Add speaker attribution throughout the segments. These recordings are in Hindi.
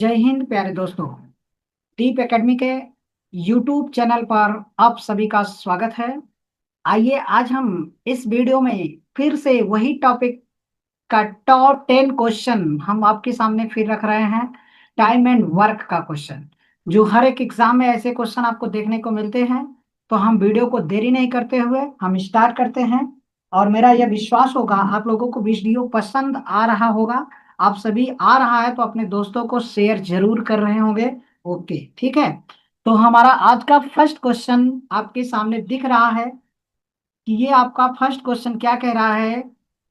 Speaker 1: जय हिंद प्यारे दोस्तों। डीप एकेडमी के यूट्यूब चैनल पर आप सभी का स्वागत है। आइए आज हम इस वीडियो में फिर से वही टॉपिक का टॉप 10 क्वेश्चन हम आपके सामने फिर रख रहे हैं। टाइम एंड वर्क का क्वेश्चन, जो हर एक एग्जाम में ऐसे क्वेश्चन आपको देखने को मिलते हैं। तो हम वीडियो को देरी नहीं करते हुए हम स्टार्ट करते हैं। और मेरा यह विश्वास होगा आप लोगों को वीडियो पसंद आ रहा होगा। आप सभी आ रहा है तो अपने दोस्तों को शेयर जरूर कर रहे होंगे। ओके, ठीक है। तो हमारा आज का फर्स्ट क्वेश्चन आपके सामने दिख रहा है कि ये आपका फर्स्ट क्वेश्चन क्या कह रहा है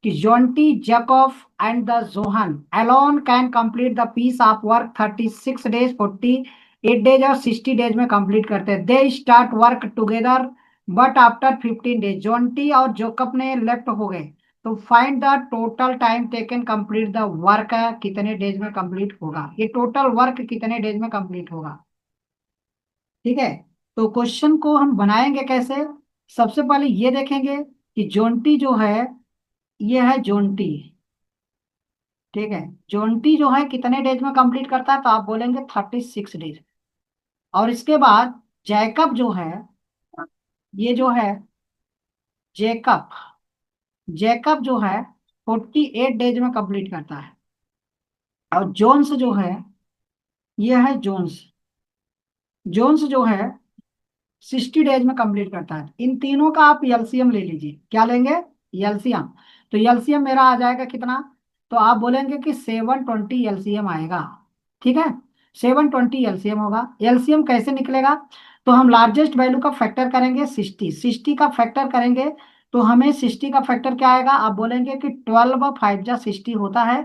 Speaker 1: कि Jonty Jacob and the Johan alone can complete the piece of work 36 days, 48 days और 60 डेज में कंप्लीट करते हैं। They start work together but after 15 days Jonty और जोकब ने लेफ्ट हो गए। तो find the total time taken complete the work, कितने डेज में कंप्लीट होगा ये टोटल वर्क, कितने डेज में कंप्लीट होगा। ठीक है। तो क्वेश्चन को हम बनाएंगे कैसे। सबसे पहले ये देखेंगे कि जोंटी जो है, ये है जोंटी। ठीक है। जोंटी जो है कितने डेज में कंप्लीट करता है, तो आप बोलेंगे 36 डेज। और इसके बाद जैकब जो है, ये जो है जेकब, जेकब जो है 48 डेज में कंप्लीट करता है। और जोन्स जो है, ये है जोन्स, जोन्स जो है 60 डेज में कंप्लीट करता है। इन तीनों का आप एलसीएम ले लीजिए। क्या लेंगे? एलसीएम। तो एलसीएम मेरा आ जाएगा कितना, तो आप बोलेंगे कि 720 एलसीएम आएगा। ठीक है। 720 एलसीएम होगा। एलसीएम कैसे निकलेगा, तो हम लार्जेस्ट वैल्यू का फैक्टर करेंगे 60, 60 का फैक्टर करेंगे। तो हमें 60 का फैक्टर क्या आएगा, आप बोलेंगे कि 12 5 जा 60 होता है।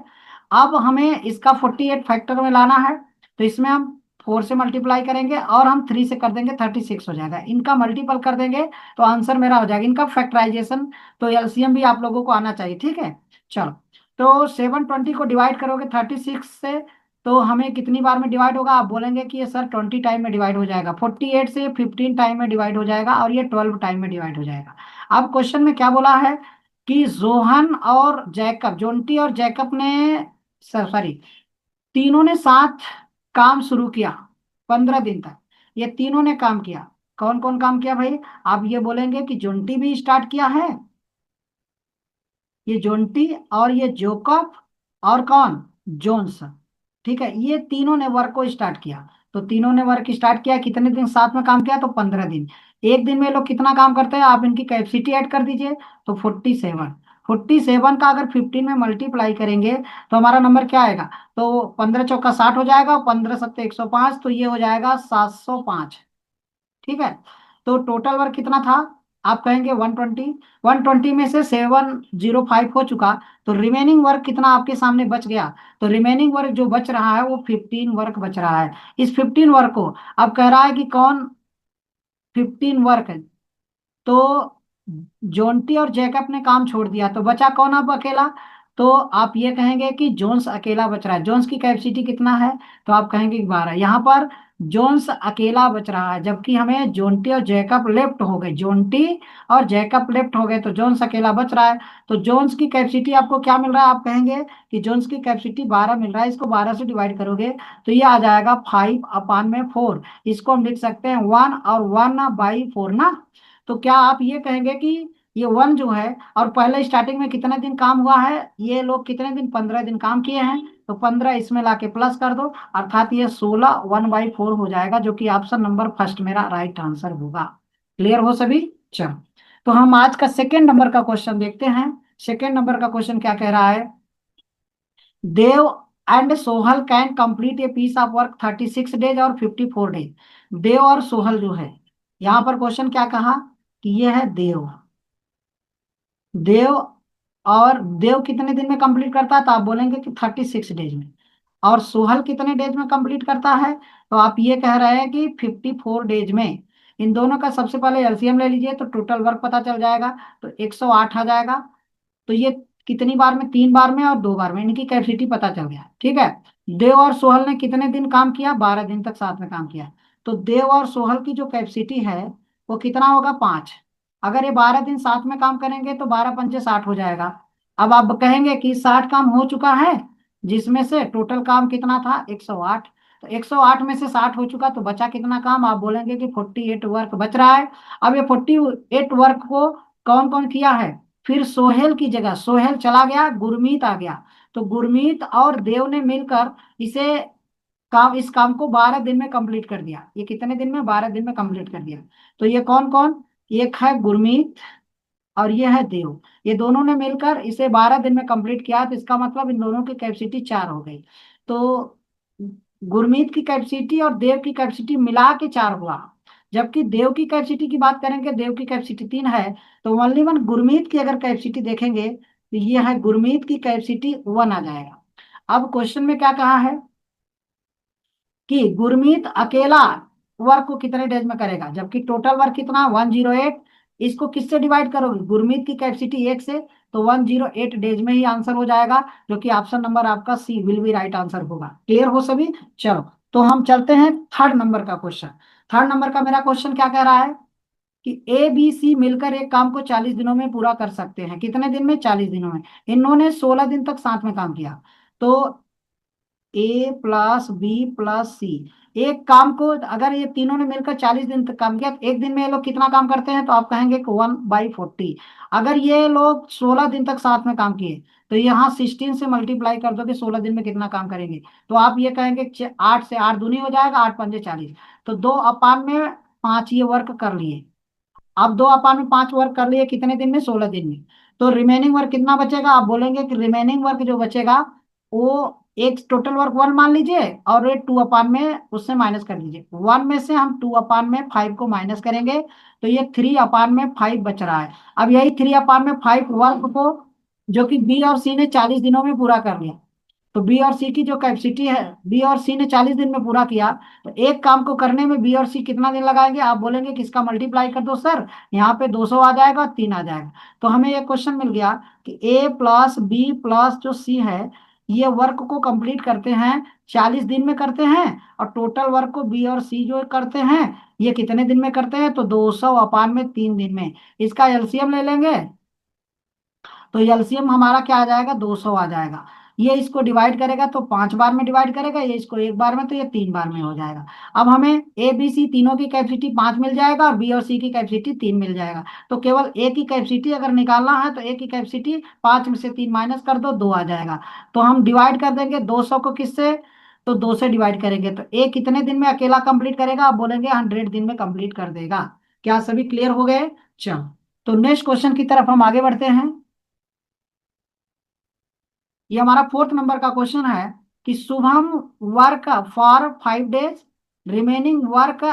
Speaker 1: अब हमें इसका 48 फैक्टर में लाना है। तो इसमें हम 4 से मल्टीप्लाई करेंगे और हम 3 से कर देंगे, 36 हो जाएगा। इनका मल्टीपल कर देंगे तो आंसर मेरा हो जाएगा। इनका फैक्टराइजेशन, तो एलसीएम भी आप लोगों को आना चाहिए। ठीक है। चलो, तो 720 को डिवाइड करोगे 36 से, तो हमें कितनी बार में डिवाइड होगा, आप बोलेंगे कि ये सर 20 टाइम में डिवाइड हो जाएगा। 48 से 15 टाइम में डिवाइड हो जाएगा और ये 12 टाइम में डिवाइड हो जाएगा। अब क्वेश्चन में क्या बोला है कि जोहन और जैकब, जोंटी और जैकब ने, सॉरी, तीनों ने साथ काम शुरू किया 15 दिन तक। ये तीनों ने काम किया। कौन कौन काम किया भाई, आप ये बोलेंगे कि जोंटी भी स्टार्ट किया है, ये जोंटी और ये जोकब और कौन, जोन्स। ठीक है। ये तीनों ने वर्क को स्टार्ट किया। तो तीनों ने वर्क स्टार्ट किया, कितने दिन साथ में काम किया, तो 15 दिन। एक दिन में लोग कितना काम करते हैं, आप इनकी कैपेसिटी ऐड कर दीजिए। तो 47, 47 का अगर 15 में मल्टीप्लाई करेंगे तो हमारा नंबर क्या आएगा, तो 15 चौका 60 हो जाएगा, 15 सत्ते 105, तो ये हो जाएगा 705। ठीक है। तो टोटल वर्क कितना था, आप कहेंगे 120। 120 में से 705 हो चुका, तो रिमेनिंग वर्क कितना आपके सामने बच गया, तो रिमेनिंग वर्क जो बच रहा है वो 15 वर्क बच रहा है। इस 15 वर्क को अब कह रहा है कि कौन 15 वर्क है। तो जोंटी और जैकब ने काम छोड़ दिया, तो बचा कौन अब अकेला, तो आप ये कहेंगे कि जोन्स अकेला बच रहा है। जोन्स की कैपेसिटी कितना है, तो आप कहेंगे 12। यहाँ पर जोन्स अकेला बच रहा है, जबकि हमें जोंटी और जैकब लेफ्ट हो गए, जोंटी और जैकब लेफ्ट हो गए, तो जोन्स अकेला बच रहा है। तो जोन्स की कैपेसिटी आपको क्या मिल रहा है, आप कहेंगे कि जोन्स की कैपेसिटी 12 मिल रहा है। इसको 12 से डिवाइड करोगे तो ये आ जाएगा 5/4। इसको हम लिख सकते हैं 1/4 ना। तो क्या आप ये कहेंगे कि ये 1 जो है, और पहले स्टार्टिंग में कितने दिन काम हुआ है, ये लोग कितने दिन, 15 दिन काम किए हैं, तो 15 इसमें लाके प्लस कर दो, अर्थात ये 16 1/4 हो जाएगा, जो कि ऑप्शन नंबर फर्स्ट मेरा राइट आंसर होगा। क्लियर हो सभी। चलो, तो हम आज का सेकेंड नंबर का क्वेश्चन देखते हैं। सेकेंड नंबर का क्वेश्चन क्या कह रहा है, Dev and Sohal can complete a piece of work 36 days और 54 डेज। देव और सोहल जो है, यहाँ पर क्वेश्चन क्या कहा कि ये है देव, देव, और देव कितने दिन में कंप्लीट करता है, तो आप बोलेंगे कि 36 डेज में। और सोहल कितने डेज में कंप्लीट करता है, तो आप ये कह रहे हैं कि 54 डेज में। इन दोनों का सबसे पहले एलसीएम ले लीजिए तो टोटल वर्क पता चल जाएगा, तो 108 आ जाएगा। तो ये कितनी बार में, 3 बार में और 2 बार में, इनकी कैपेसिटी पता चल गया। ठीक है। देव और सोहल ने कितने दिन काम किया, 12 दिन तक साथ में काम किया। तो देव और सोहल की जो कैपेसिटी है वो कितना होगा, 5। अगर ये 12 दिन साथ में काम करेंगे तो 12 पंचे 60 हो जाएगा। अब आप कहेंगे कि 60 काम हो चुका है, जिसमें से टोटल काम कितना था, 108। तो 108 में से 60 हो चुका, तो बचा कितना काम? आप बोलेंगे कि 48 वर्क बच रहा है। अब ये 48 वर्क को कौन कौन किया है? फिर सोहेल की जगह सोहेल चला गया, गुरमीत आ गया। तो गुरमीत और देव ने मिलकर इसे इस काम को 12 दिन में कंप्लीट कर दिया। ये कितने दिन में? 12 दिन में कंप्लीट कर दिया। तो ये कौन कौन? एक है गुरमीत और ये है देव। ये दोनों ने मिलकर इसे 12 दिन में कंप्लीट किया, तो इसका मतलब इन दोनों की कैपेसिटी 4 हो गई। तो गुरमीत की कैपेसिटी और देव की कैपेसिटी मिला के 4 हुआ। जबकि देव की कैपेसिटी की बात करेंगे, देव की कैपेसिटी 3 है। तो ओनली वन गुरमीत की अगर कैपेसिटी देखेंगे तो ये है गुरमीत की कैपेसिटी 1 आ जाएगा। अब क्वेश्चन में क्या कहा है कि गुरमीत अकेला वर्क को कितने डेज में करेगा, जबकि टोटल वर्क कितना? 108। इसको किससे डिवाइड करोगे? गुरमीत की कैपेसिटी 1 से, तो 108 डेज में ही आंसर हो जाएगा, जो कि ऑप्शन नंबर आपका सी विल बी राइट आंसर होगा। क्लियर हो सभी? चलो, तो हम चलते हैं थर्ड नंबर का क्वेश्चन। थर्ड नंबर का मेरा क्वेश्चन क्या कह रहा है कि ए बी सी मिलकर एक काम को 40 दिनों में पूरा कर सकते हैं। कितने दिन में? 40 दिनों में। इन्होंने 16 दिन तक साथ में काम किया। तो ए प्लस बी प्लस सी, एक काम को अगर ये तीनों ने मिलकर 40 दिन तक काम किया, तो एक दिन में ये लोग कितना काम करते हैं? तो आप कहेंगे कि 1/40। अगर ये लोग 16 दिन तक साथ में काम किए, तो यहाँ 16 से मल्टीप्लाई कर दो कि 16 दिन में कितना काम करेंगे। तो आप ये कहेंगे 8 से 8 दूनी हो जाएगा, 8×5 = 40। तो 2/5 ये वर्क कर लिए। अब 2/5 वर्क कर लिए कितने दिन में? 16 दिन में। तो रिमेनिंग वर्क कितना बचेगा? आप बोलेंगे कि रिमेनिंग वर्क जो बचेगा वो एक टोटल वर्क 1 मान लीजिए, और ये 2/, में उससे माइनस कर दीजिए। 1 में से हम 2/5 को माइनस करेंगे, तो ये 3/5 बच रहा है। अब यही 3/5 वर्क को, जो कि बी और सी ने 40 दिनों में पूरा कर लिया, तो बी और सी की जो कैपेसिटी है, बी और सी ने 40 दिन में पूरा किया, तो एक काम को करने में बी और सी कितना दिन लगाएंगे? आप बोलेंगे कि इसका मल्टीप्लाई कर दो सर, यहाँ पे 200 आ जाएगा, 3 आ जाएगा। तो हमें ये क्वेश्चन मिल गया कि ए प्लस बी प्लस जो सी है, ये वर्क को कंप्लीट करते हैं 40 दिन में करते हैं, और टोटल वर्क को बी और सी जो करते हैं, ये कितने दिन में करते हैं? तो 200/3 दिन में। इसका एलसीएम ले लेंगे, तो एलसीएम हमारा क्या आ जाएगा? 200 आ जाएगा। ये इसको डिवाइड करेगा तो 5 बार में डिवाइड करेगा, ये इसको 1 बार में, तो ये 3 बार में हो जाएगा। अब हमें ए बी सी तीनों की कैपेसिटी 5 मिल जाएगा, और बी और सी की कैपेसिटी 3 मिल जाएगा। तो केवल ए की कैपेसिटी अगर निकालना है, तो ए की कैपेसिटी 5 में से 3 माइनस कर दो, 2 आ जाएगा। तो हम डिवाइड कर देंगे 200 को किससे? तो 2 से डिवाइड करेंगे, तो ए कितने दिन में अकेला कंप्लीट करेगा? आप बोलेंगे 100 दिन में कंप्लीट कर देगा। क्या सभी क्लियर हो गए? चलो, तो नेक्स्ट क्वेश्चन की तरफ हम आगे बढ़ते हैं। ये हमारा फोर्थ नंबर का क्वेश्चन है कि Shubham work for 5 days, remaining work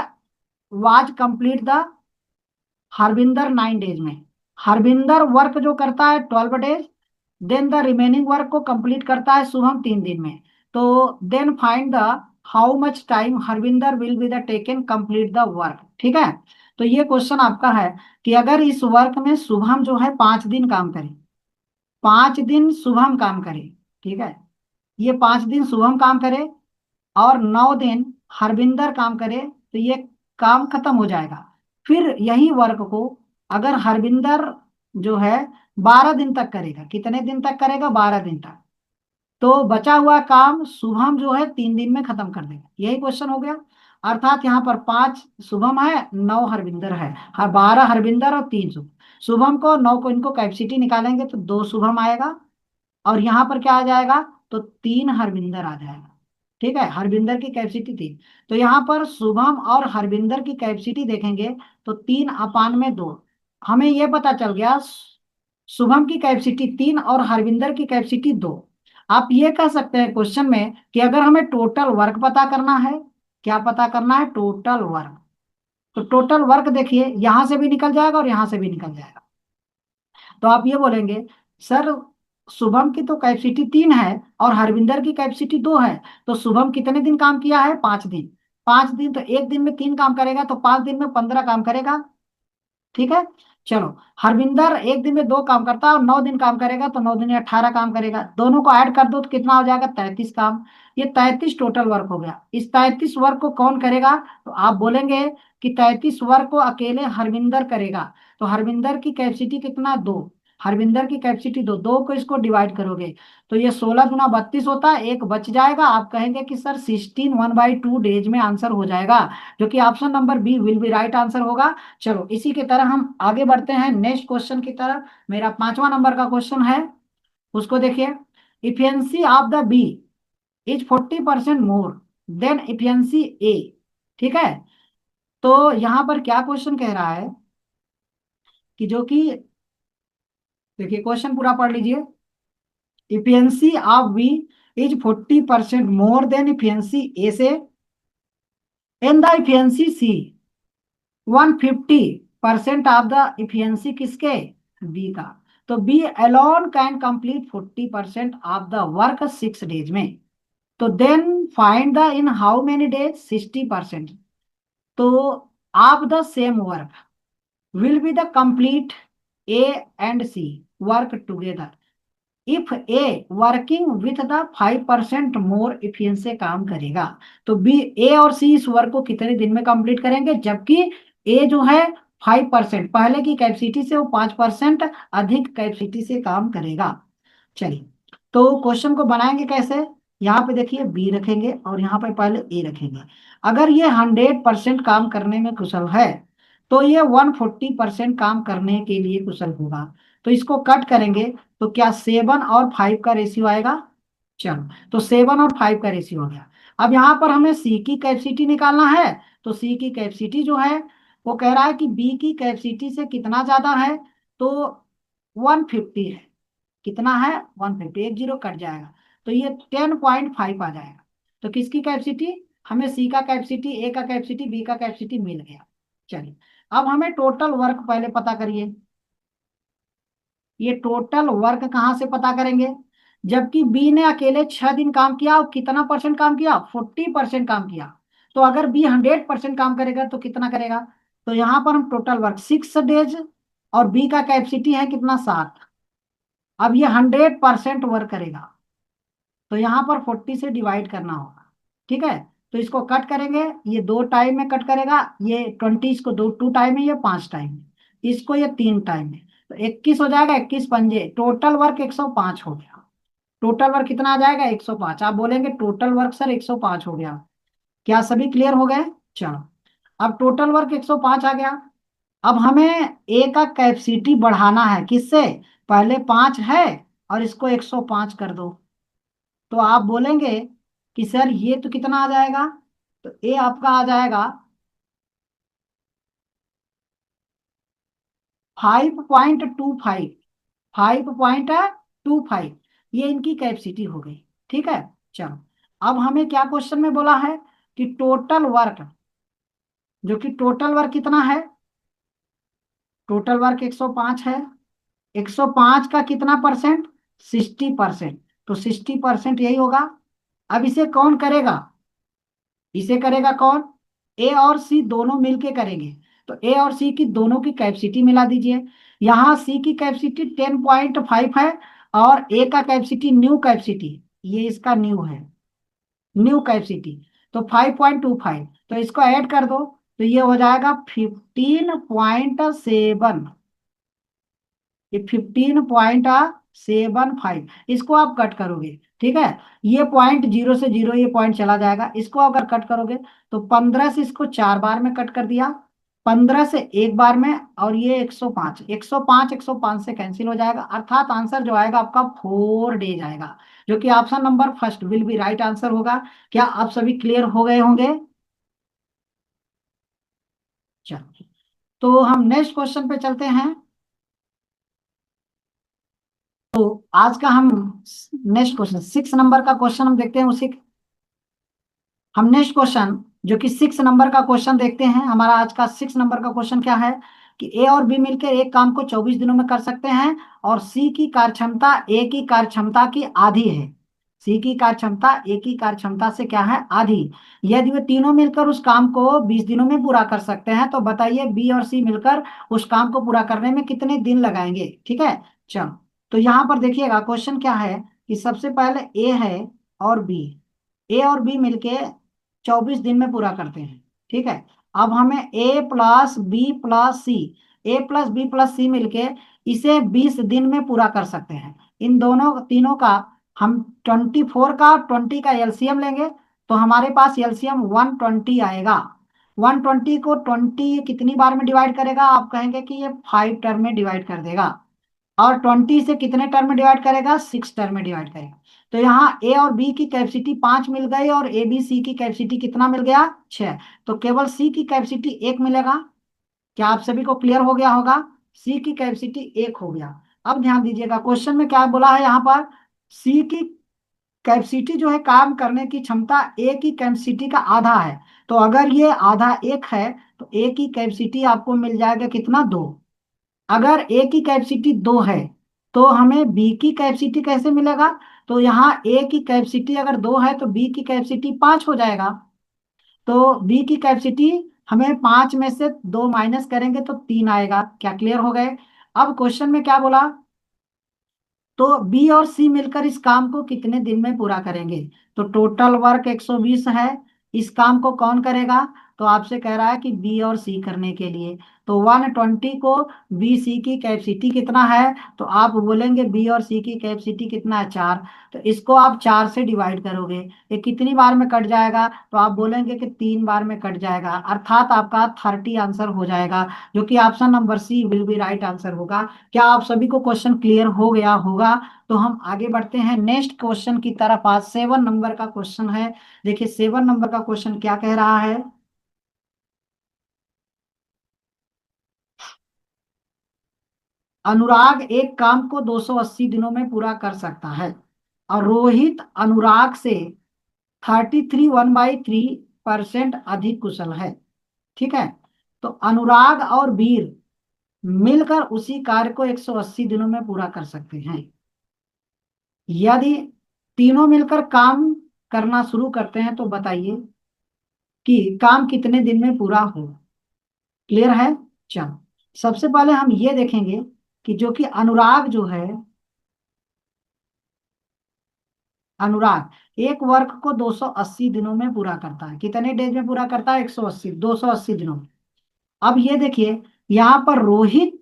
Speaker 1: was complete the Harvinder 9 days में। हरविंदर वर्क जो करता है 12 days, then the remaining work को कंप्लीट करता है शुभम 3 दिन में। तो then find the how much time Harvinder will be the taken complete the work. ठीक है, तो ये क्वेश्चन आपका है कि अगर इस वर्क में शुभम जो है 5 दिन काम करे, 5 दिन शुभम काम करे, ठीक है, ये 5 दिन शुभम काम करे और 9 दिन हरविंदर काम करे, तो ये काम खत्म हो जाएगा। फिर यही वर्क को अगर हरविंदर जो है 12 दिन तक करेगा, कितने दिन तक करेगा? 12 दिन तक। तो बचा हुआ काम शुभम जो है 3 दिन में खत्म कर देगा। यही क्वेश्चन हो गया। अर्थात यहाँ पर 5 शुभम है, 9 हरविंदर है, हर 12 हरविंदर और 3 शुभम। शुभम को 9 को इनको कैपेसिटी निकालेंगे तो 2 शुभम आएगा, और यहाँ पर क्या आ जाएगा? तो 3 हरविंदर आ जाएगा। ठीक है, हरविंदर की कैपेसिटी 3। तो यहाँ पर शुभम और हरविंदर की कैपेसिटी देखेंगे तो 3/2। हमें यह पता चल गया शुभम की कैपेसिटी 3 और हरविंदर की कैपेसिटी 2। आप ये कह सकते हैं क्वेश्चन में कि अगर हमें टोटल वर्क पता करना है, क्या पता करना है? Total work. तो टोटल वर्क देखिए, यहां से भी निकल जाएगा और यहां से भी निकल जाएगा। तो आप ये बोलेंगे सर, शुभम की तो कैपेसिटी 3 है और हरविंदर की कैपेसिटी 2 है, तो शुभम कितने दिन काम किया है? 5 दिन। 5 दिन, तो एक दिन में 3 काम करेगा, तो 5 दिन में 15 काम करेगा। ठीक है, चलो, हरविंदर एक दिन में 2 काम करता है और 9 दिन काम करेगा, तो 9 दिन में 18 काम करेगा। दोनों को ऐड कर दो तो कितना हो जाएगा? 33 काम। ये 33 टोटल वर्क हो गया। इस 33 वर्क को कौन करेगा? तो आप बोलेंगे कि 33 वर्क को अकेले हरविंदर करेगा। तो हरविंदर की कैपेसिटी कितना? 2। हरविंदर की कैपेसिटी दो, दो को इसको डिवाइड करोगे तो ये 16 × 32 होता है, एक बच जाएगा। आप कहेंगे कि सर 16 1/2 डेज में आंसर हो जाएगा, जो कि option number B will be right answer होगा। चलो इसी की तरह हम आगे बढ़ते हैं नेक्स्ट क्वेश्चन की तरफ। मेरा 5वां नंबर का क्वेश्चन है, उसको देखिए। Efficiency of the B is 40% more than efficiency A. ठीक है, तो यहाँ पर क्या क्वेश्चन कह रहा है कि जो कि, देखिए क्वेश्चन पूरा पढ़ लीजिए। Efficiency of B is 40% more than efficiency A से, and the efficiency C 150% of the efficiency किसके, बी का। तो B alone can complete 40% of the work 6 days में। तो then find the in how many days 60%। तो of the same work will be the complete A and C work together if A working with the 5% more efficiency काम करेगा। तो B, A और C इस वर्क को कितने दिन में कंप्लीट करेंगे, जबकि A जो है 5% पहले की कैपेसिटी से वो 5% अधिक कैपेसिटी से काम करेगा। चलिए, तो क्वेश्चन को बनाएंगे कैसे। यहाँ पे देखिए बी रखेंगे और यहाँ पे पहले ए रखेंगे। अगर ये 100% काम करने में कुशल है तो ये 140% काम करने के लिए कुशल होगा। तो इसको कट करेंगे तो क्या 7 और 5 का रेशियो आएगा। चलो, तो 7 और 5 का रेशियो हो गया। अब यहाँ पर हमें सी की कैपेसिटी निकालना है। तो सी की कैपेसिटी जो है वो कह रहा है कि बी की कैपेसिटी से कितना ज्यादा है, तो 150 है। कितना है, 150, एक जीरो कट जाएगा तो ये 10.5 आ जाएगा। तो किसकी कैपेसिटी, हमें सी का कैपेसिटी, ए का कैपेसिटी, बी का कैपेसिटी मिल गया। चलिए, अब हमें टोटल वर्क पहले पता करिए। ये टोटल वर्क कहाँ से पता करेंगे, जबकि बी ने अकेले 6 दिन काम किया और कितना परसेंट काम किया, 40% काम किया। तो अगर बी 100% काम करेगा तो कितना करेगा। तो यहाँ पर हम टोटल वर्क 6 डेज, और बी का कैपेसिटी है कितना, 7। अब ये 100% वर्क करेगा तो यहाँ पर 40 से डिवाइड करना होगा। ठीक है, तो इसको कट करेंगे, ये 2 टाइम में कट करेगा, ये 20 इसको 2 टाइम में, ये 5 टाइम में, इसको ये 3 टाइम में। तो 21 हो जाएगा, 21 पंजे, टोटल वर्क 105 हो गया। टोटल वर्क कितना आ जाएगा, 105। आप बोलेंगे टोटल वर्क सर 105 हो गया, क्या सभी क्लियर हो गए। चलो, अब टोटल वर्क 105 आ गया। अब हमें ए का कैपेसिटी बढ़ाना है, किससे, पहले 5 है और इसको 105 कर दो। तो आप बोलेंगे कि सर ये तो कितना आ जाएगा, तो ए आपका आ जाएगा 5.25। 5.25, ये इनकी कैपेसिटी हो गई। ठीक है, चलो, अब हमें क्या क्वेश्चन में बोला है कि टोटल वर्क, जो कि टोटल वर्क कितना है, टोटल वर्क 105 है। 105 का कितना परसेंट, 60%। तो 60% यही होगा। अब इसे कौन करेगा, इसे करेगा कौन, ए और सी दोनों मिलके करेंगे। तो ए और सी की दोनों की कैपेसिटी मिला दीजिए। यहाँ सी की कैपेसिटी 10.5 है और ए का कैपेसिटी, न्यू कैपेसिटी, ये इसका न्यू है, न्यू कैपेसिटी, तो 5.25। तो इसको ऐड कर दो तो ये हो जाएगा 15.7। ये 15.75, इसको आप कट करोगे। ठीक है, ये पॉइंट, जीरो से जीरो ये पॉइंट चला जाएगा, इसको अगर कट करोगे तो 15 से इसको 4 बार में कट कर दिया, 15 से एक बार में, और ये 105, 105 105 से कैंसिल हो जाएगा, अर्थात आंसर जो आएगा आपका 4 डेज आएगा, जो कि option number first will be right answer होगा। क्या आप सभी क्लियर हो गए होंगे। चलो, तो हम नेक्स्ट क्वेश्चन पे चलते हैं। तो आज का हम नेक्स्ट क्वेश्चन 6 नंबर का क्वेश्चन हम देखते हैं, उसी हम नेक्स्ट क्वेश्चन जो कि 6 नंबर का क्वेश्चन देखते हैं। हमारा आज का 6 नंबर का क्वेश्चन क्या है कि ए और बी मिलकर एक काम को 24 दिनों में कर सकते हैं, और सी की कार्यक्षमता ए की कार्यक्षमता की आधी है। सी की कार्यक्षमता ए की कार्यक्षमता से क्या है, आधी। यदि वे तीनों मिलकर उस काम को 20 दिनों में पूरा कर सकते हैं तो बताइए बी और सी मिलकर उस काम को पूरा करने में कितने दिन लगाएंगे। ठीक है, चलो, तो यहाँ पर देखिएगा क्वेश्चन क्या है कि सबसे पहले ए है और बी, ए और बी मिलके 24 दिन में पूरा करते हैं। ठीक है, अब हमें ए प्लस बी प्लस सी ए प्लस बी प्लस सी मिलके इसे 20 दिन में पूरा कर सकते हैं। इन दोनों तीनों का हम 24 का 20 का एलसीएम लेंगे तो हमारे पास एलसीएम 120 आएगा। 120 को 20 कितनी बार में डिवाइड करेगा, आप कहेंगे कि ये 5 टर्म में डिवाइड कर देगा। और 20 से कितने टर्म में डिवाइड करेगा, 6 टर्म में डिवाइड करेगा। तो यहाँ ए और बी की कैपेसिटी 5 मिल गई और ए बी सी की कैपेसिटी कितना मिल गया, 6। तो केवल सी की कैपेसिटी 1 मिलेगा। क्या आप सभी को क्लियर हो गया होगा, सी की कैपेसिटी 1 हो गया। अब ध्यान दीजिएगा क्वेश्चन में क्या बोला है यहाँ पर, सी की कैपेसिटी जो है, काम करने की क्षमता ए की कैपेसिटी का आधा है। तो अगर ये आधा 1 है तो ए की कैपेसिटी आपको मिल जाएगा कितना, 2। अगर ए की कैपेसिटी 2 है तो हमें बी की कैपेसिटी कैसे मिलेगा, तो यहाँ ए की कैपेसिटी अगर 2 है तो बी की कैपेसिटी 5 हो जाएगा। तो बी की कैपेसिटी हमें 5 में से 2 माइनस करेंगे तो 3 आएगा। क्या क्लियर हो गए। अब क्वेश्चन में क्या बोला, तो बी और सी मिलकर इस काम को कितने दिन में पूरा करेंगे। तो टोटल वर्क 120 है। इस काम को कौन करेगा, तो आपसे कह रहा है कि बी और सी करने के लिए। तो 120 को बी सी की कैपेसिटी कितना है, तो आप बोलेंगे बी और सी की कैपेसिटी कितना है, 4। तो इसको आप 4 से डिवाइड करोगे, ये कितनी बार में कट जाएगा, तो आप बोलेंगे कि 3 बार में कट जाएगा, अर्थात आपका 30 आंसर हो जाएगा, जो कि option number C will be right answer होगा। क्या आप सभी को क्वेश्चन क्लियर हो गया होगा। तो हम आगे बढ़ते हैं नेक्स्ट क्वेश्चन की तरफ। आज 7 नंबर का क्वेश्चन है। देखिए 7 नंबर का क्वेश्चन क्या कह रहा है, अनुराग एक काम को 280 दिनों में पूरा कर सकता है और रोहित अनुराग से 33 1/3% अधिक कुशल है। ठीक है। तो अनुराग और वीर मिलकर उसी कार्य को 180 दिनों में पूरा कर सकते हैं। यदि तीनों मिलकर काम करना शुरू करते हैं तो बताइए कि काम कितने दिन में पूरा हो। क्लियर है। चलो सबसे पहले हम ये देखेंगे कि जो कि अनुराग जो है, अनुराग एक वर्क को 280 दिनों में पूरा करता है। कितने डेज में पूरा करता है, 180, 280 दिनों में। अब ये देखिए यहाँ पर रोहित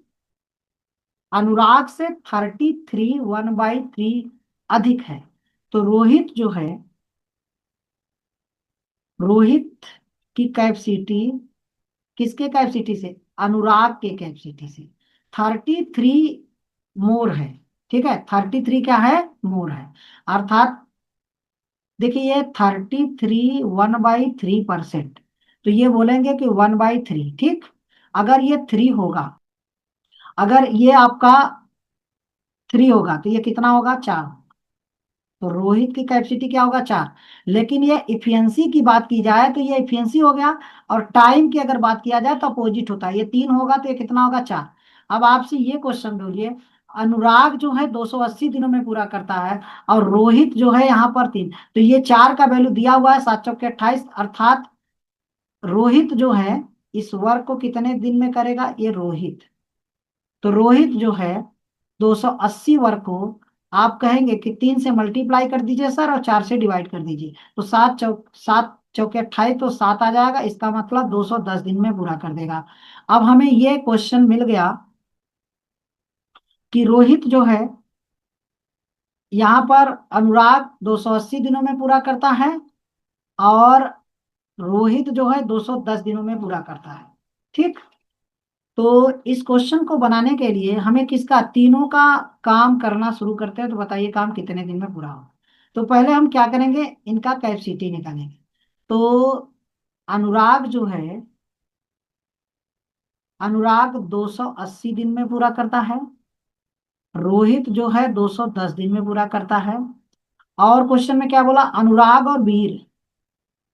Speaker 1: अनुराग से 33 1/3 अधिक है। तो रोहित जो है, रोहित की कैपेसिटी किसके कैपेसिटी से, अनुराग के कैपेसिटी से 33 मोर है। ठीक है, 33 क्या है, मोर है। अर्थात देखिए ये 33 1/3%। तो ये बोलेंगे कि 1/3। ठीक, अगर ये 3 होगा, अगर ये आपका 3 होगा तो ये कितना होगा, 4। तो रोहित की कैपेसिटी क्या होगा, 4। लेकिन ये इफिशियंसी की बात की जाए तो ये इफिशियंसी हो गया, और टाइम की अगर बात किया जाए तो अपोजिट होता है। ये 3 होगा तो ये कितना होगा, 4। अब आपसे ये क्वेश्चन बोलिए, अनुराग जो है 280 दिनों में पूरा करता है और रोहित जो है यहाँ पर 3। तो ये 4 का वैल्यू दिया हुआ है 7 चौके 28, अर्थात रोहित जो है इस वर्क को कितने दिन में करेगा, ये रोहित। तो रोहित जो है 280 वर्ग को आप कहेंगे कि 3 से मल्टीप्लाई कर दीजिए सर और 4 से डिवाइड कर दीजिए, तो 7 चौके 28, तो 7 आ जाएगा। इसका मतलब 210 दिन में पूरा कर देगा। अब हमें ये क्वेश्चन मिल गया कि रोहित जो है यहाँ पर, अनुराग 280 दिनों में पूरा करता है और रोहित जो है 210 दिनों में पूरा करता है। ठीक। तो इस क्वेश्चन को बनाने के लिए हमें किसका, तीनों का काम करना शुरू करते हैं। तो बताइए काम कितने दिन में पूरा होगा। तो पहले हम क्या करेंगे, इनका कैपेसिटी निकालेंगे। तो अनुराग जो है, अनुराग 280 दिन में पूरा करता है, रोहित जो है 210 दिन में पूरा करता है। और क्वेश्चन में क्या बोला, अनुराग और वीर,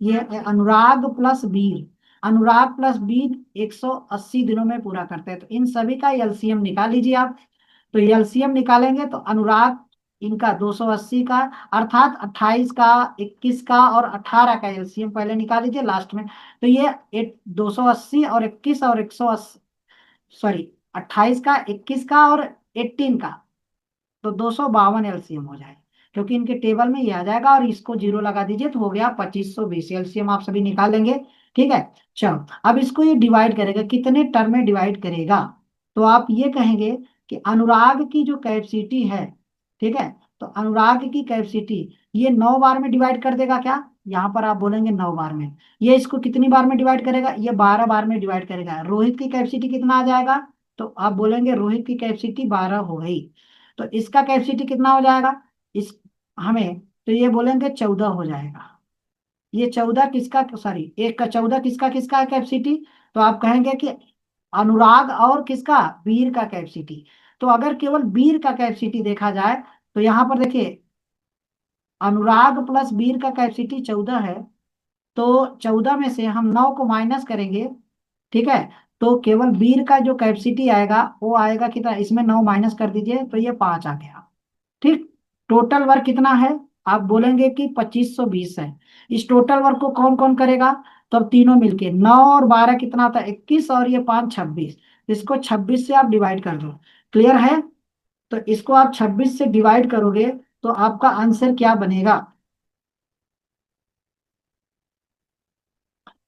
Speaker 1: ये अनुराग प्लस वीर, अनुराग प्लस वीर 180 दिनों में पूरा करते हैं। तो इन सभी का एलसीएम निकाल लीजिए आप। तो एलसीएम निकालेंगे तो अनुराग इनका 280 का, अर्थात 28 का, 21 का और 18 का एलसीएम पहले निकाल लीजिए लास्ट में। तो ये 280 और 21 और 180, सॉरी 28 का, 21 का और 18 का, तो 252 एलसीएम हो जाएगा, क्योंकि इनके टेबल में ये आ जाएगा। और इसको जीरो लगा दीजिए तो हो गया 2520 एलसीएम आप सभी निकाल लेंगे। ठीक है। चलो अब इसको ये डिवाइड करेगा, कितने टर्म में डिवाइड करेगा, तो आप ये कहेंगे कि अनुराग की जो कैपेसिटी है, ठीक है, तो अनुराग की कैपेसिटी ये 9 बार में डिवाइड कर देगा क्या? यहाँ पर आप बोलेंगे 9 बार में। ये इसको कितनी बार में डिवाइड करेगा? ये 12 बार में डिवाइड करेगा। रोहित की कैपेसिटी कितना आ जाएगा? तो आप बोलेंगे रोहित की कैपेसिटी 12 हो गई। तो इसका कैपेसिटी कितना हो जाएगा इस हमें? तो ये बोलेंगे 14 हो जाएगा। ये 14 किसका, सॉरी, एक का 14 किसका किसका है कैपेसिटी? तो आप कहेंगे कि अनुराग और किसका, वीर का कैपेसिटी। तो अगर केवल वीर का कैपेसिटी देखा जाए तो यहाँ पर देखिए, अनुराग प्लस वीर का कैपेसिटी 14 है। तो 14 में से हम 9 को माइनस करेंगे, ठीक है, तो केवल वीर का जो कैपेसिटी आएगा वो आएगा कितना, इसमें 9 माइनस कर दीजिए तो ये 5 आ गया। ठीक। टोटल वर्क कितना है? आप बोलेंगे कि 2520 है। इस टोटल वर्क को कौन कौन करेगा? तो अब तीनों मिलके 9 और 12 कितना होता है? 21, और ये 5 26। इसको 26 से आप डिवाइड कर दो। क्लियर है? तो इसको आप 26 से डिवाइड करोगे तो आपका आंसर क्या बनेगा?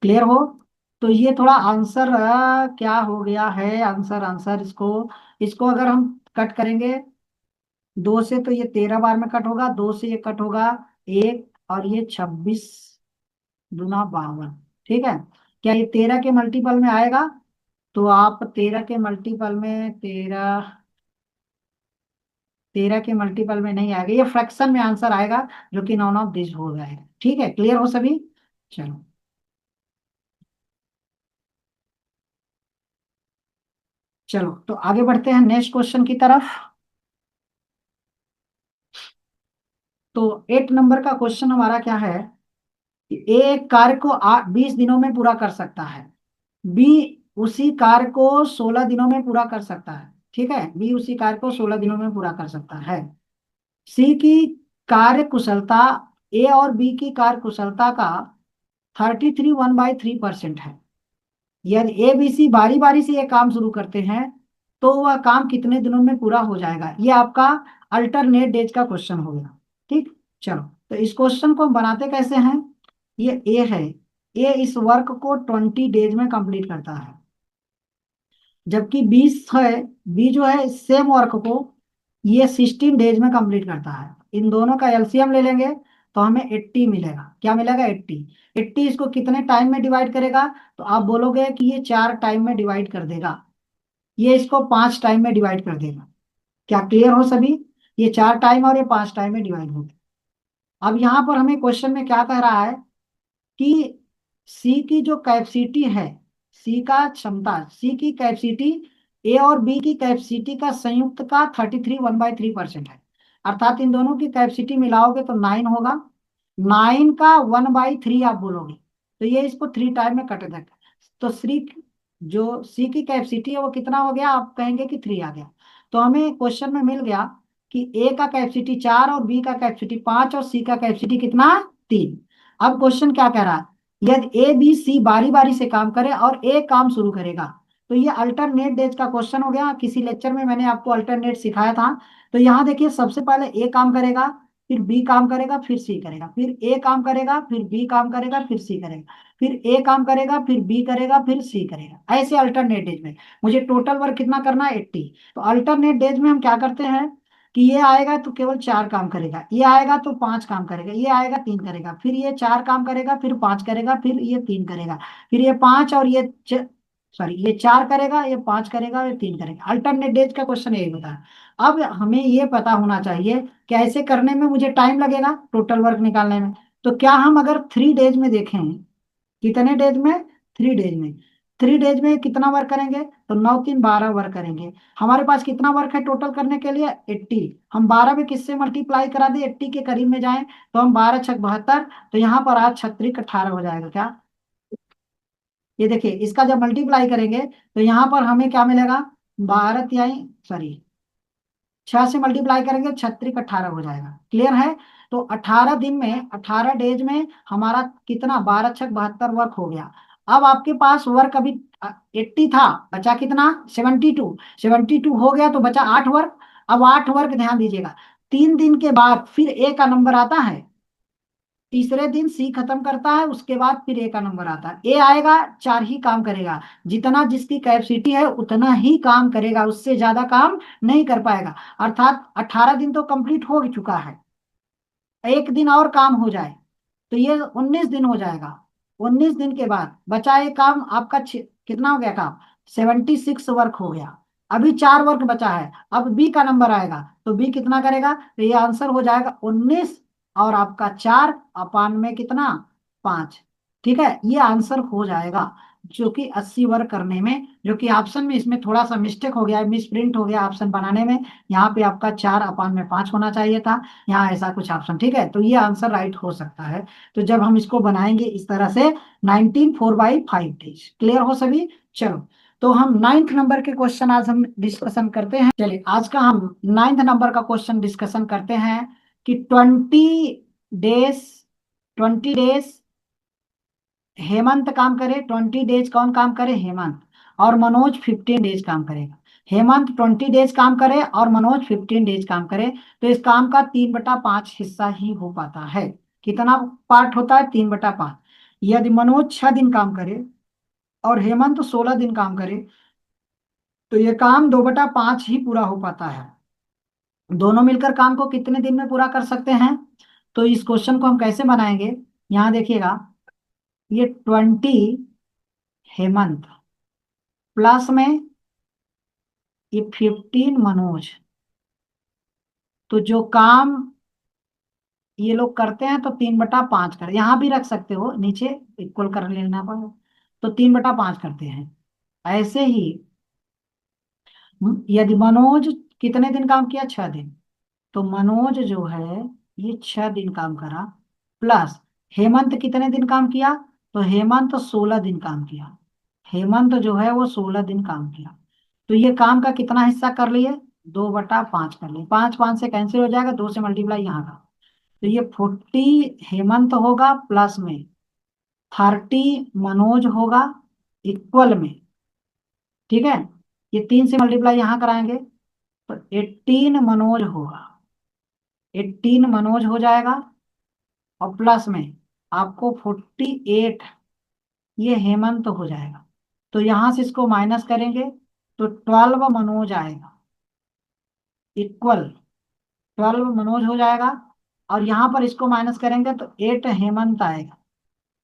Speaker 1: क्लियर हो? तो ये थोड़ा आंसर क्या हो गया है, आंसर आंसर इसको, इसको अगर हम कट करेंगे 2 से तो ये 13 बार में कट होगा, 2 से ये कट होगा एक, और ये 26 दूना 52। ठीक है। क्या ये 13 के मल्टीपल में आएगा? तो आप 13 के मल्टीपल में, 13 के मल्टीपल में नहीं आएगा, ये फ्रैक्शन में आंसर आएगा, जो कि नॉन ऑफ दिस हो जाएगा। ठीक है, क्लियर हो सभी? चलो। चलो तो आगे बढ़ते हैं नेक्स्ट क्वेश्चन की तरफ। तो 8 नंबर का क्वेश्चन हमारा क्या है कि एक कार्य को 20 दिनों में पूरा कर सकता है, बी उसी कार्य को 16 दिनों में पूरा कर सकता है। ठीक है, बी उसी कार्य को 16 दिनों में पूरा कर सकता है। सी की कार्य कुशलता ए और बी की कार्य कुशलता का 33 1/3% है। यदि ए बी सी बारी बारी से ये काम शुरू करते हैं तो वह काम कितने दिनों में पूरा हो जाएगा? ये आपका अल्टरनेट डेज का क्वेश्चन हो गया। ठीक। चलो, तो इस क्वेश्चन को हम बनाते कैसे हैं? ये ए है, ए इस वर्क को 20 डेज में कंप्लीट करता है, जबकि 20 है, बी जो है सेम वर्क को ये 16 डेज में कंप्लीट करता है। इन दोनों का एलसीएम ले लेंगे तो हमें 80 मिलेगा। क्या मिलेगा? 80। 80 इसको कितने टाइम में डिवाइड करेगा? तो आप बोलोगे कि ये 4 टाइम में डिवाइड कर देगा, ये इसको 5 टाइम में डिवाइड कर देगा। क्या क्लियर हो सभी? ये 4 टाइम और ये 5 टाइम में डिवाइड हो गया। अब यहाँ पर हमें क्वेश्चन में क्या कह रहा है कि सी की जो कैपेसिटी है, सी का क्षमता, सी की कैपेसिटी ए और बी की कैपेसिटी का संयुक्त का 33 1/3% है। अर्थात इन दोनों की कैपेसिटी मिलाओगे तो 9 होगा। 9 का 1/3 आप बोलोगे तो ये इसको 3 टाइम में कट देगा। तो सी, जो सी की कैपेसिटी है वो कितना हो गया? आप कहेंगे कि 3 आ गया। तो हमें क्वेश्चन में मिल गया कि ए का कैपेसिटी 4 और बी का कैपेसिटी 5 और सी का कैपेसिटी कितना? 3। अब क्वेश्चन क्या कह रहा है? यदि ए बी सी बारी बारी से काम करे और ए काम शुरू करेगा, तो ये अल्टरनेट डेज का क्वेश्चन हो गया। किसी लेक्चर में मैंने आपको अल्टरनेट सिखाया था। तो यहाँ देखिए, सबसे पहले ए काम करेगा, फिर बी काम करेगा, फिर सी करेगा, फिर ए काम करेगा, फिर बी काम करेगा, फिर सी करेगा, फिर ए काम करेगा, फिर बी करेगा, फिर सी करेगा। ऐसे अल्टरनेट डेज में मुझे टोटल वर्क कितना करना है? 80। तो अल्टरनेट डेज में हम क्या करते हैं कि ये आएगा तो केवल 4 काम करेगा, ये आएगा तो 5 काम करेगा, ये आएगा 3 करेगा, फिर ये 4 काम करेगा, फिर 5 करेगा, फिर ये 3 करेगा, फिर ये 5 और ये सॉरी, ये 4 करेगा, ये 5 करेगा, ये 3 करेगा। अल्टरनेट डेज का क्वेश्चन यही होता है। अब हमें ये पता होना चाहिए कि ऐसे करने में मुझे टाइम लगेगा टोटल वर्क निकालने में। तो क्या हम अगर 3 डेज में देखें, कितने डेज में? 3 डेज में। 3 डेज में कितना वर्क करेंगे? तो 9 3 12 वर्क करेंगे। हमारे पास कितना वर्क है टोटल करने के लिए? 80। हम 12 में किससे मल्टीप्लाई करा दे, 80 के करीब में जाएं तो हम 12 छक 72। तो यहाँ पर आज 36 18 हो जाएगा क्या? ये देखिए, इसका जब मल्टीप्लाई करेंगे तो यहाँ पर हमें क्या मिलेगा? 12 सॉरी, 6 से मल्टीप्लाई करेंगे 36 18 हो जाएगा। क्लियर है? तो 18 दिन में, 18 डेज में हमारा कितना? 12 छक 72 वर्क हो गया। अब आपके पास वर्क अभी 80 था, बचा कितना? 72। 72 हो गया तो बचा 8 वर्क। अब 8 वर्क ध्यान दीजिएगा, 3 दिन के बाद फिर ए का नंबर आता है। तीसरे दिन सी खत्म करता है, उसके बाद फिर ए का नंबर आता है। ए आएगा, 4 ही काम करेगा, जितना जिसकी कैपेसिटी है उतना ही काम करेगा, उससे ज्यादा काम नहीं कर पाएगा। अर्थात 18 दिन तो कंप्लीट हो चुका है, एक दिन और काम हो जाए तो ये 19 दिन हो जाएगा। 19 दिन के बाद बचा एक काम आपका, कितना हो गया काम, 76 वर्क हो गया। अभी 4 वर्क बचा है, अब बी का नंबर आएगा तो बी कितना करेगा, तो ये आंसर हो जाएगा 19, और आपका 4 में कितना, 5। ठीक है, ये आंसर हो जाएगा, जो कि 80 वर्क करने में, जो कि ऑप्शन में इसमें थोड़ा सा मिस्टेक हो गया है, मिस प्रिंट हो गया ऑप्शन बनाने में। यहाँ पे आपका 4/5 होना चाहिए था, यहाँ ऐसा कुछ ऑप्शन। ठीक है, तो ये आंसर राइट हो सकता है। तो जब हम इसको बनाएंगे इस तरह से, 19 4/5 डेज, क्लियर हो सभी। चलो, तो हम 9th नंबर के क्वेश्चन आज हम डिस्कशन करते हैं। चलिए, आज का हम 9th नंबर का क्वेश्चन डिस्कशन करते हैं कि 20 डेज, 20 डेज हेमंत काम करे, 20 डेज कौन काम करे, हेमंत, और मनोज 15 डेज काम करेगा। हेमंत 20 डेज काम करे और मनोज 15 डेज काम करे, तो इस काम का 3/5 हिस्सा ही हो पाता है। कितना पार्ट होता है, 3/5। यदि मनोज 6 दिन काम करे और हेमंत 16 दिन काम करे, तो ये काम 2/5 ही पूरा हो पाता है। दोनों मिलकर काम को कितने दिन में पूरा कर सकते हैं, तो इस क्वेश्चन को हम कैसे बनाएंगे, यहाँ देखिएगा, ये 20 हेमंत प्लस में ये 15 मनोज, तो जो काम ये लोग करते हैं तो 3/5 कर, यहाँ भी रख सकते हो नीचे, इक्वल कर लेना पड़ेगा, तो 3/5 करते हैं। ऐसे ही यदि मनोज कितने दिन काम किया, 6 दिन, तो मनोज जो है ये 6 दिन काम करा, प्लस हेमंत कितने दिन काम किया, तो हेमंत 16 दिन काम किया। हेमंत जो है वो 16 दिन काम किया, तो ये काम का कितना हिस्सा कर लिए, 2/5 कर लिए। 5 5 से कैंसिल हो जाएगा, 2 से मल्टीप्लाई यहाँ का, तो ये 40 हेमंत होगा, प्लस में 30 मनोज होगा, इक्वल में, ठीक है, ये 3 से मल्टीप्लाई यहाँ कराएंगे तो 18 मनोज होगा, 18 मनोज हो जाएगा, और प्लस में आपको 48 ये हेमंत हो जाएगा। तो यहां से इसको माइनस करेंगे तो 12 मनोज आएगा, इक्वल 12 मनोज हो जाएगा, और यहां पर इसको माइनस करेंगे तो 8 हेमंत आएगा।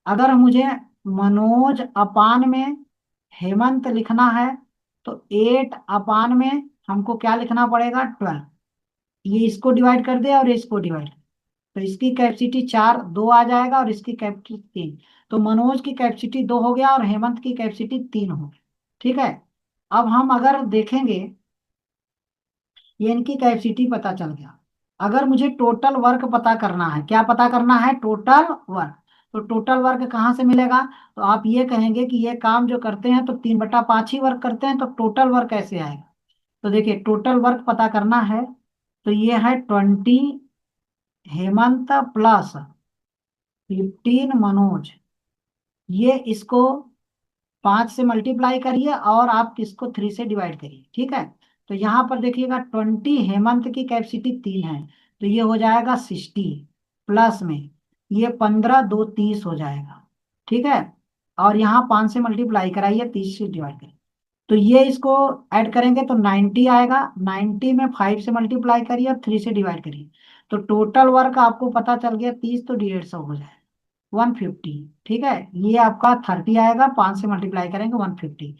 Speaker 1: अगर मुझे मनोज अपान में हेमंत लिखना है, तो 8 अपान में हमको क्या लिखना पड़ेगा, 12। ये इसको डिवाइड कर दे और इसको डिवाइड, तो इसकी कैपेसिटी 4, 2 आ जाएगा, और इसकी कैपेसिटी 3। तो मनोज की कैपेसिटी 2 हो गया और हेमंत की कैपेसिटी 3 हो गई। ठीक है, अब हम अगर देखेंगे, ये इनकी कैपेसिटी पता चल गया। अगर मुझे टोटल वर्क पता करना है, क्या पता करना है, टोटल वर्क, तो टोटल वर्क कहाँ से मिलेगा, तो आप ये कहेंगे कि ये काम जो करते हैं तो 3/5 ही वर्क करते हैं, तो टोटल वर्क कैसे आएगा। तो देखिए, टोटल वर्क पता करना है, तो ये है 20 हेमंत प्लस 15 मनोज, ये इसको 5 से मल्टीप्लाई करिए और आप इसको 3 से डिवाइड करिए। ठीक है, तो यहाँ पर देखिएगा, 20 हेमंत की कैपेसिटी 3 है, तो ये हो जाएगा 60, प्लस में ये 15 2 30 हो जाएगा। ठीक है, और यहाँ 5 से मल्टीप्लाई कराइए, 30 से डिवाइड करिए, तो ये इसको ऐड करेंगे तो 90 आएगा। 90 में 5 से मल्टीप्लाई करिए और 3 से डिवाइड करिए, तो टोटल वर्क आपको पता चल गया, 30 तो 150 हो जाएगा, 150। ठीक है, ये आपका 30 आएगा, 5 से मल्टीप्लाई करेंगे, 150।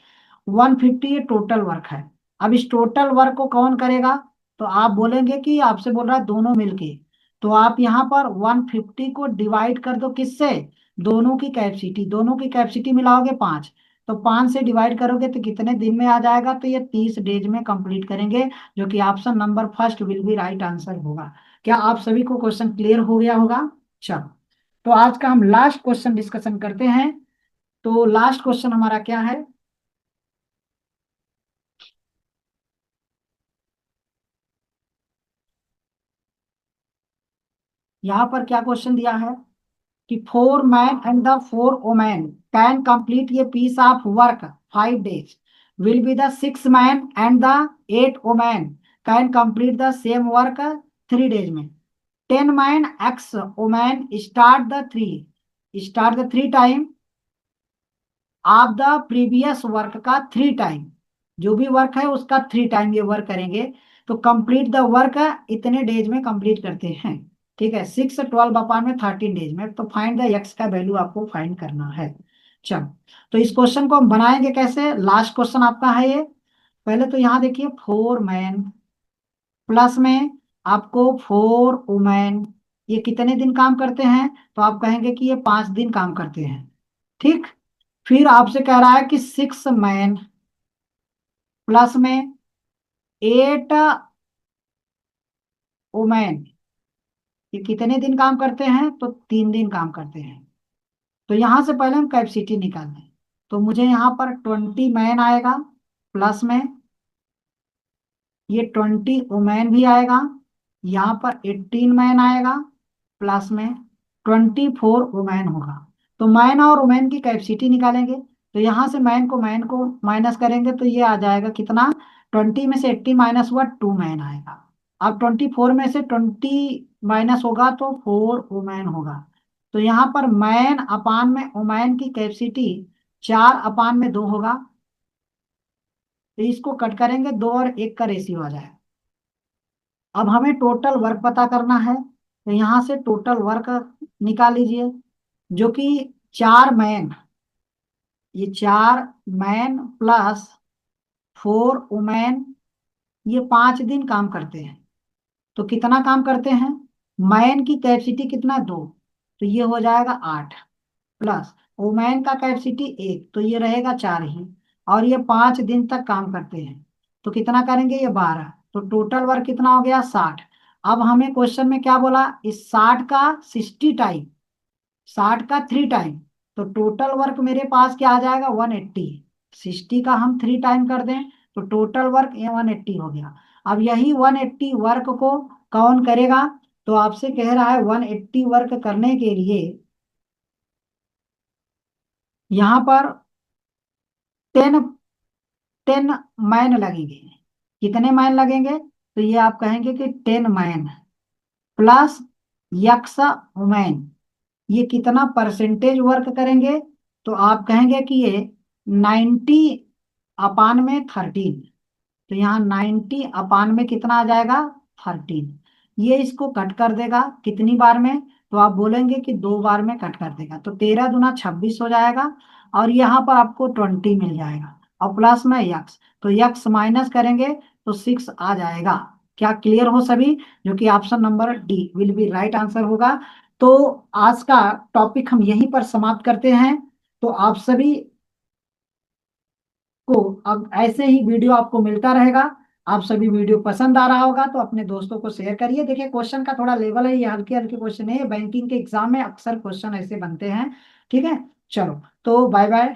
Speaker 1: 150 ये टोटल वर्क है। अब इस टोटल वर्क को कौन करेगा, तो आप बोलेंगे कि आपसे बोल रहा है दोनों मिलके, तो आप यहाँ पर 150 को डिवाइड कर दो किससे, दोनों की कैपेसिटी, दोनों की कैपेसिटी मिलाओगे 5, तो 5 से डिवाइड करोगे तो कितने दिन में आ जाएगा, तो ये 30 डेज में कंप्लीट करेंगे, जो कि option number first will be right answer होगा। क्या आप सभी को क्वेश्चन क्लियर हो गया होगा। चलो, तो आज का हम लास्ट क्वेश्चन डिस्कशन करते हैं। तो लास्ट क्वेश्चन हमारा क्या है, यहाँ पर क्या क्वेश्चन दिया है कि 4 man and the 4 women can complete ये piece of work 5 days, will be the 6 man and the 8 women can complete the same work 3 days में। 10 man X women start the three time of the previous work का थ्री टाइम, जो भी वर्क है उसका थ्री टाइम ये वर्क करेंगे, तो कंप्लीट द वर्क इतने डेज में कंप्लीट करते हैं। ठीक है, 6 12 में 13 डेज में, तो फाइंड द एक्स का वैल्यू आपको फाइंड करना है। चलो, तो इस क्वेश्चन को हम बनाएंगे कैसे, लास्ट क्वेश्चन आपका है ये। पहले तो यहाँ देखिए 4 मैन प्लस में आपको 4 वुमेन, ये कितने दिन काम करते हैं, तो आप कहेंगे कि ये 5 दिन काम करते हैं। ठीक, फिर आपसे कह रहा है कि 6 मैन प्लस में 8 वुमेन, ये कितने दिन काम करते हैं, तो 3 दिन काम करते हैं। तो यहां से पहले हम कैपेसिटी निकाल दें, तो मुझे यहाँ पर 20 मैन आएगा, प्लस में ये 20 वुमेन भी आएगा, यहाँ पर 18 मैन आएगा, प्लस में 24 वुमेन होगा। तो मैन और वुमेन की कैपेसिटी निकालेंगे, तो यहाँ से मैन को माइनस करेंगे, तो ये आ जाएगा कितना, 20 में से 80 माइनस हुआ 2 मैन आएगा। अब 24 में से 20 माइनस होगा तो 4 वुमेन होगा। तो यहाँ पर मैन अपान में वुमेन की कैपेसिटी 4/2 होगा। तो इसको कट करेंगे, 2 और 1 का रेशियो आ जाएगा। अब हमें टोटल वर्क पता करना है, तो यहां से टोटल वर्क निकाल लीजिए, जो कि 4 मैन, ये 4 मैन प्लस 4 वुमेन, ये 5 दिन काम करते हैं। तो कितना काम करते हैं, मैन की कैपेसिटी कितना, 2, तो ये हो जाएगा 8, प्लस वुमेन का कैपेसिटी 1, तो ये रहेगा 4 ही, और ये 5 दिन तक काम करते हैं। तो कितना करेंगे, ये 12, तो टोटल वर्क कितना हो गया, 60। अब हमें क्वेश्चन में क्या बोला, इस 60 का 60 टाइम, 60 का 3 टाइम, तो टोटल वर्क मेरे पास क्या आ जाएगा, 180। 60 का हम 3 टाइम कर दें, तो टोटल वर्क ये 180 हो गया। अब यही 180 वर्क को कौन करेगा, तो आपसे कह रहा है 180 वर्क करने के लिए यहाँ पर 10 10 मैन लगेंगे। कितने मैन लगेंगे, तो ये आप कहेंगे कि 10 मैन प्लस यक्स वुमेन, ये कितना परसेंटेज वर्क करेंगे, तो आप कहेंगे कि ये 90/13, तो यहाँ 90/में कितना आ जाएगा, 13। ये इसको कट कर देगा कितनी बार में, तो आप बोलेंगे कि 2 बार में कट कर देगा, तो 13 दूना 26 हो जाएगा, और यहाँ पर आपको 20 मिल जाएगा, और प्लस में यक्स, तो यक्स माइनस करेंगे तो 6 आ जाएगा। क्या क्लियर हो सभी, जो कि option number D will be right answer होगा। तो आज का टॉपिक हम यहीं पर समाप्त करते हैं। तो आप सभी को अब ऐसे ही वीडियो आपको मिलता रहेगा। आप सभी वीडियो पसंद आ रहा होगा तो अपने दोस्तों को शेयर करिए। देखिए क्वेश्चन का थोड़ा लेवल है, ये हल्के हल्के क्वेश्चन है, बैंकिंग के एग्जाम में अक्सर क्वेश्चन ऐसे बनते हैं। ठीक है, चलो, तो बाय बाय।